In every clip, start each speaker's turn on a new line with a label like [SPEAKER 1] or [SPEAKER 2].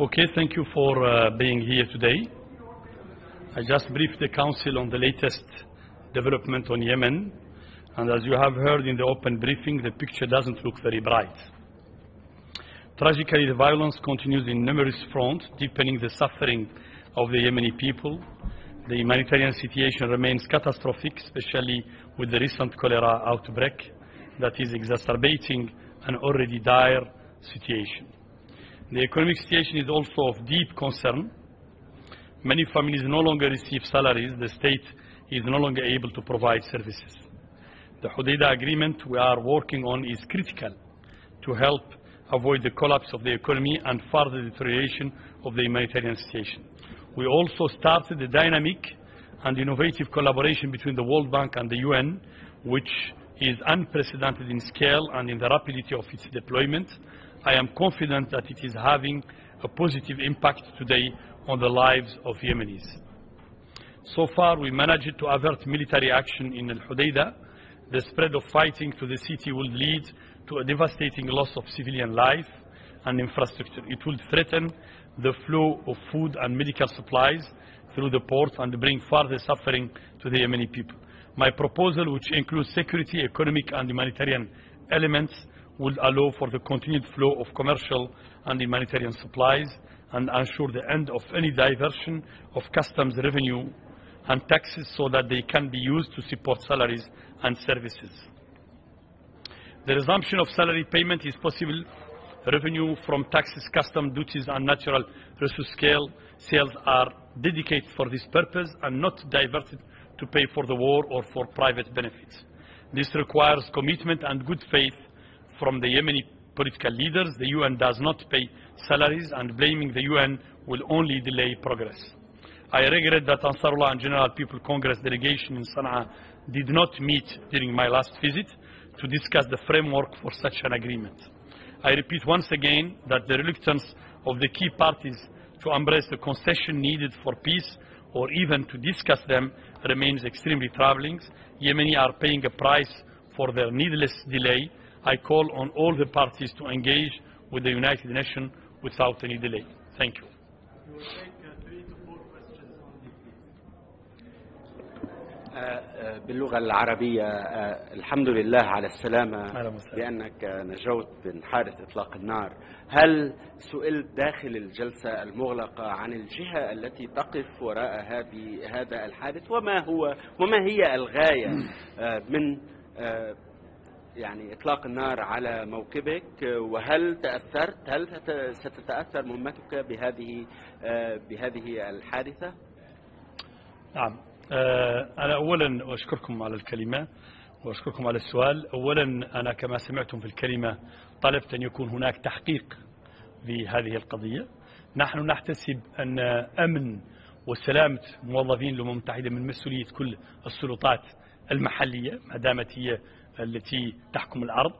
[SPEAKER 1] Okay, thank you for being here today. I just briefed the Council on the latest development on Yemen, and as you have heard in the open briefing, the picture doesn't look very bright. Tragically, the violence continues in numerous fronts, deepening the suffering of the Yemeni people. The humanitarian situation remains catastrophic, especially with the recent cholera outbreak that is exacerbating an already dire situation. The economic situation is also of deep concern. Many families no longer receive salaries. The state is no longer able to provide services. The Hudaydah agreement we are working on is critical to help avoid the collapse of the economy and further deterioration of the humanitarian situation. We also started a dynamic and innovative collaboration between the World Bank and the UN, which is unprecedented in scale and in the rapidity of its deployment. I am confident that it is having a positive impact today on the lives of Yemenis. So far, we managed to avert military action in Al-Hudaydah. The spread of fighting to the city will lead to a devastating loss of civilian life and infrastructure. It will threaten the flow of food and medical supplies through the port and bring further suffering to the Yemeni people. My proposal, which includes security, economic and humanitarian elements, will allow for the continued flow of commercial and humanitarian supplies and ensure the end of any diversion of customs revenue and taxes so that they can be used to support salaries and services. The resumption of salary payment is possible. Revenue from taxes, custom duties and natural resource sales are dedicated for this purpose and not diverted to pay for the war or for private benefits. This requires commitment and good faith from the Yemeni political leaders. The UN does not pay salaries, and blaming the UN will only delay progress. I regret that Ansarullah and General People Congress delegation in Sana'a did not meet during my last visit to discuss the framework for such an agreement. I repeat once again that the reluctance of the key parties to embrace the concession needed for peace or even to discuss them remains extremely troubling. Yemeni are paying a price for their needless delay. I call on all the parties to engage with the United Nations without any delay. Thank you.
[SPEAKER 2] We will take 3 to 4 questions only, please.
[SPEAKER 3] باللغة العربية الحمد لله على السلامة لأنك نجوت من حادث إطلاق النار. هل سئلت داخل الجلسة المغلقة عن الجهة التي تقف وراء هذا الحادث وما هي الغاية من يعني إطلاق النار على موكبك، وهل تأثرت؟ هل ستتأثر مهمتك بهذه الحادثة؟
[SPEAKER 1] نعم، أنا أولا أشكركم على الكلمة وأشكركم على السؤال. أولا أنا كما سمعتم في الكلمة طلبت أن يكون هناك تحقيق في هذه القضية. نحن نحتسب أن أمن وسلامة موظفين الأمم المتحدة من مسؤولية كل السلطات المحلية ما دامت هي التي تحكم الأرض،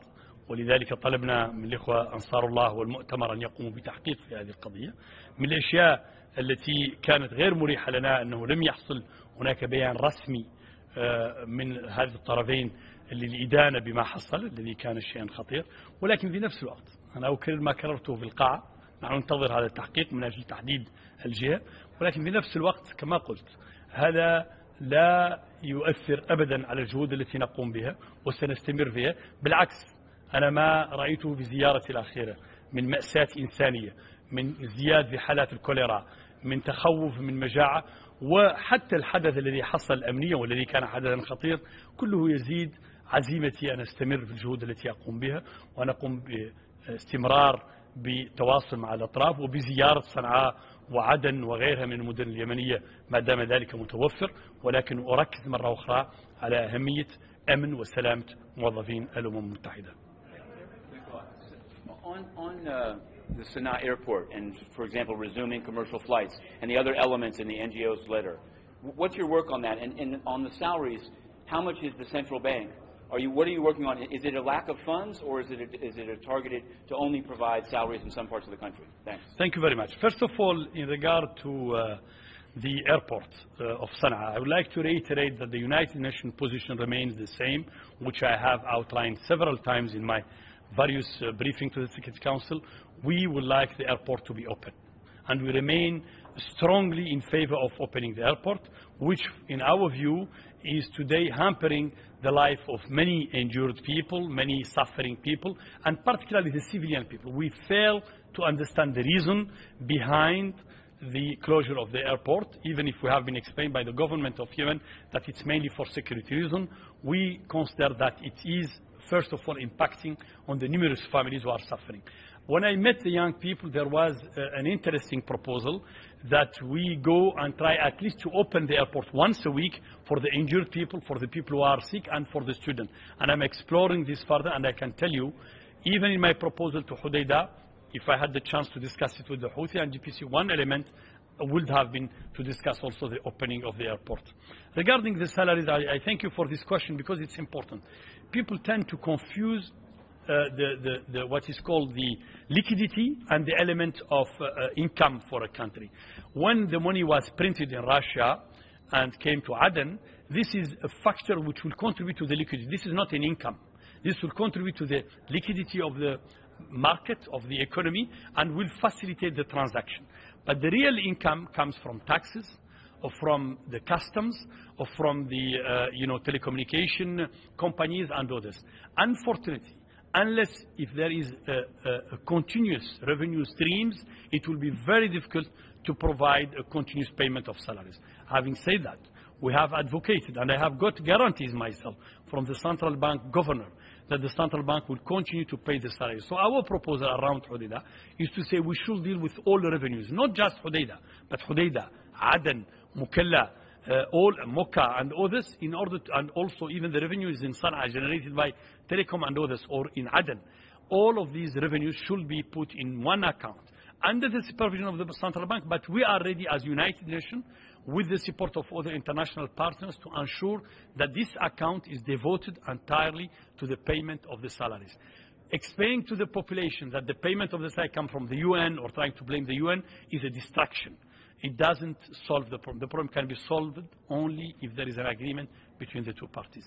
[SPEAKER 1] ولذلك طلبنا من الإخوة أنصار الله والمؤتمر أن يقوموا بتحقيق في هذه القضية. من الأشياء التي كانت غير مريحة لنا أنه لم يحصل هناك بيان رسمي من هذه الطرفين للإدانة بما حصل، الذي كان شيئا خطير. ولكن في نفس الوقت أنا أكرر ما كررته في القاعة، نحن ننتظر هذا التحقيق من أجل تحديد الجهة، ولكن في نفس الوقت كما قلت هذا لا يؤثر أبدا على الجهود التي نقوم بها وسنستمر فيها. بالعكس، أنا ما رأيته في زيارتي الأخيرة من مأساة إنسانية، من ازدياد في حالات الكوليرا، من تخوف، من مجاعة، وحتى الحدث الذي حصل أمنيا والذي كان حدثا خطير، كله يزيد عزيمتي أن أستمر في الجهود التي أقوم بها، ونقوم باستمرار بتواصل مع الأطراف وبزيارة صنعاء وعدن وغيرها من المدن اليمنية ما دام ذلك متوفر. ولكن أركز مرة أخرى على أهمية أمن وسلامة موظفين الأمم المتحدة.
[SPEAKER 4] On the Sana'a airport and, for example, resuming commercial flights and the other elements in the NGO's letter, what's your work on that? And on the salaries, how much is the central bank? What are you working on? Is it a lack of funds, or is it targeted to only provide salaries in some parts of the country? Thanks.
[SPEAKER 1] Thank you very much. First of all, in regard to the airport of Sana'a, I would like to reiterate that the United Nations position remains the same, which I have outlined several times in my various briefings to the Security Council. We would like the airport to be open. and we remain strongly in favor of opening the airport, which in our view is today hampering the life of many injured people, many suffering people, and particularly the civilian people. We fail to understand the reason behind the closure of the airport, even if we have been explained by the government of Yemen that it's mainly for security reasons. We consider that it is, first of all, impacting on the numerous families who are suffering. When I met the young people, there was an interesting proposal that we go and try at least to open the airport once a week for the injured people, for the people who are sick, and for the students. And I'm exploring this further, and I can tell you, even in my proposal to Hodeidah, if I had the chance to discuss it with the Houthi and GPC, one element would have been to discuss also the opening of the airport. Regarding the salaries, I thank you for this question because it's important. People tend to confuse what is called the liquidity and the element of income for a country. When the money was printed in Russia and came to Aden, this is a factor which will contribute to the liquidity. This is not an income. This will contribute to the liquidity of the market, of the economy, and will facilitate the transaction. But the real income comes from taxes, or from the customs, or from the telecommunication companies and others. Unfortunately, unless if there is a continuous revenue streams, it will be very difficult to provide a continuous payment of salaries. Having said that, we have advocated, and I have got guarantees myself from the central bank governor that the central bank will continue to pay the salaries. So our proposal around Hodeidah is to say we should deal with all the revenues, not just Hodeidah, but Hodeidah, Aden, Mukalla, all Mocha and others, in order to, and also even the revenues in Sana'a generated by Telecom and others, or in Aden. All of these revenues should be put in one account under the supervision of the central bank, but we are ready as United Nations with the support of other international partners to ensure that this account is devoted entirely to the payment of the salaries. Explaining to the population that the payment of the salary comes from the UN or trying to blame the UN is a distraction. It doesn't solve the problem. The problem can be solved only if there is an agreement between the two parties.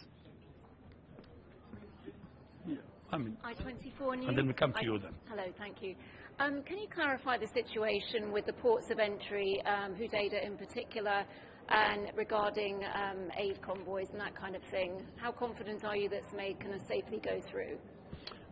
[SPEAKER 5] I-24 News.
[SPEAKER 1] And then we come to you then.
[SPEAKER 5] Hello, thank you. Can you clarify the situation with the ports of entry, Hodeidah in particular, and regarding aid convoys and that kind of thing? How confident are you that it's going to safely go through?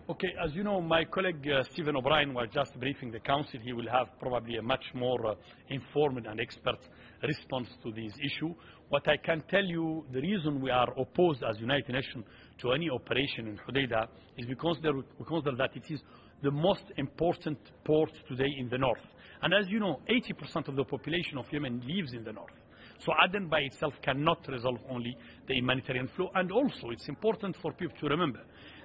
[SPEAKER 1] Okay, as you know, my colleague Stephen O'Brien was just briefing the Council. He will have probably a much more informed and expert response to this issue. What I can tell you, the reason we are opposed as United Nations to any operation in Hodeidah is because we consider that it is the most important port today in the north. And as you know, 80% of the population of Yemen lives in the north. So Aden by itself cannot resolve only the humanitarian flow. And also, it's important for people to remember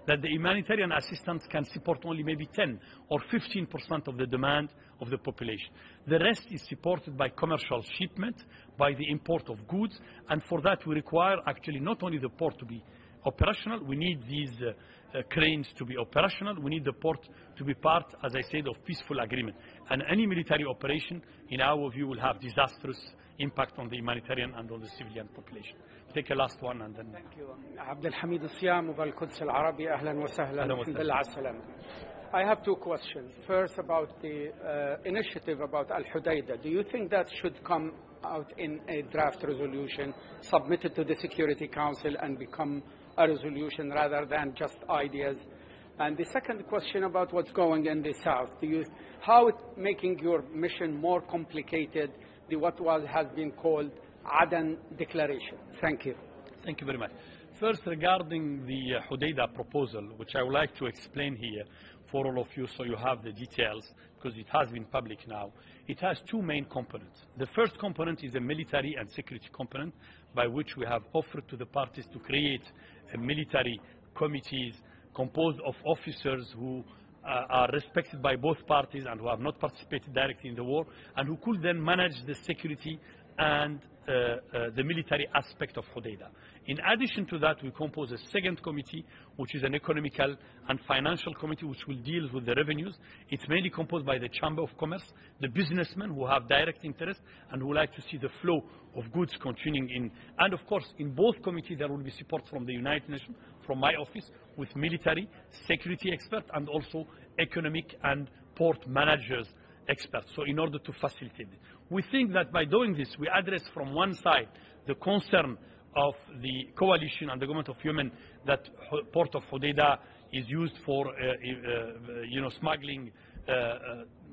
[SPEAKER 1] that the humanitarian assistance can support only maybe 10 or 15% of the demand of the population. The rest is supported by commercial shipment, by the import of goods, and for that we require actually not only the port to be operational, we need these cranes to be operational, we need the port to be part, as I said, of peaceful agreement. And any military operation, in our view, will have disastrous impact on the humanitarian and on the civilian population. Take a last one and then...
[SPEAKER 6] Thank you. عبد الحميد الصيام والقدس العربي أهلا وسهلا. الحمد لله على السلامة. I have two questions. First, about the initiative about Al-Hodeidah. Do you think that should come out in a draft resolution submitted to the Security Council and become a resolution rather than just ideas? And the second question about what's going in the south. How making your mission more complicated, has been called Aden Declaration? Thank you.
[SPEAKER 1] Thank you very much. First, regarding the Hodeidah proposal, which I would like to explain here for all of you so you have the details, because it has been public now. It has two main components. The first component is a military and security component, by which we have offered to the parties to create a military committees composed of officers who are respected by both parties and who have not participated directly in the war, and who could then manage the security and the military aspect of Hodeidah. In addition to that, we compose a second committee, which is an economical and financial committee, which will deal with the revenues. It's mainly composed by the Chamber of Commerce, the businessmen who have direct interest and who like to see the flow of goods continuing in. And of course, in both committees, there will be support from the United Nations, from my office, with military, security experts, and also economic and port managers experts, so in order to facilitate it. We think that by doing this, we address from one side the concern of the coalition and the government of Yemen that port of Hodeidah is used for smuggling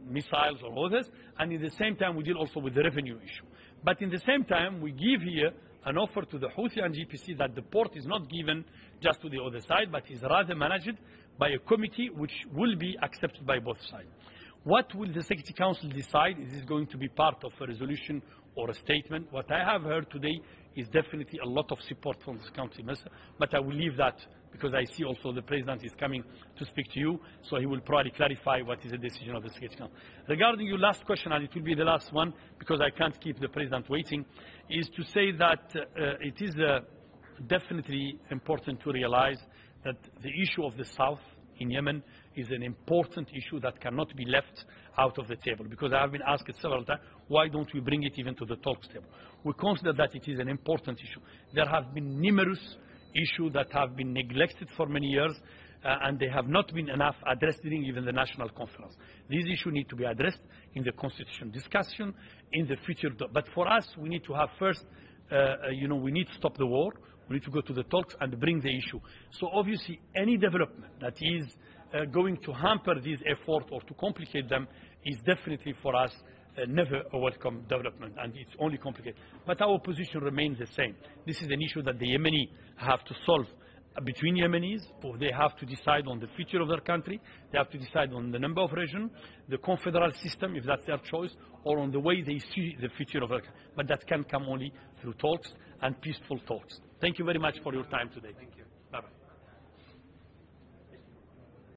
[SPEAKER 1] missiles or others, and at the same time we deal also with the revenue issue. But in the same time, we give here an offer to the Houthi and GPC that the port is not given just to the other side, but is rather managed by a committee which will be accepted by both sides. What will the Security Council decide? Is this going to be part of a resolution or a statement? What I have heard today is definitely a lot of support from this country, but I will leave that because I see also the President is coming to speak to you, so he will probably clarify what is the decision of the Security Council. Regarding your last question, and it will be the last one because I can't keep the President waiting, is to say that it is definitely important to realize that the issue of the South in Yemen is an important issue that cannot be left out of the table, because I have been asked several times, why don't we bring it even to the talks table? We consider that it is an important issue. There have been numerous issues that have been neglected for many years, and they have not been enough addressed during even the national conference. These issues need to be addressed in the constitution discussion, in the future. But for us, we need to have first, we need to stop the war. We need to go to the talks and bring the issue. So obviously, any development that is going to hamper these efforts or to complicate them is definitely for us never a welcome development, and it's only complicated. But our position remains the same. This is an issue that the Yemeni have to solve between Yemenis, or they have to decide on the future of their country, they have to decide on the number of regions, the confederal system, if that's their choice, or on the way they see the future of their country. But that can come only through talks and peaceful talks. Thank you very much for your time today. Thank you.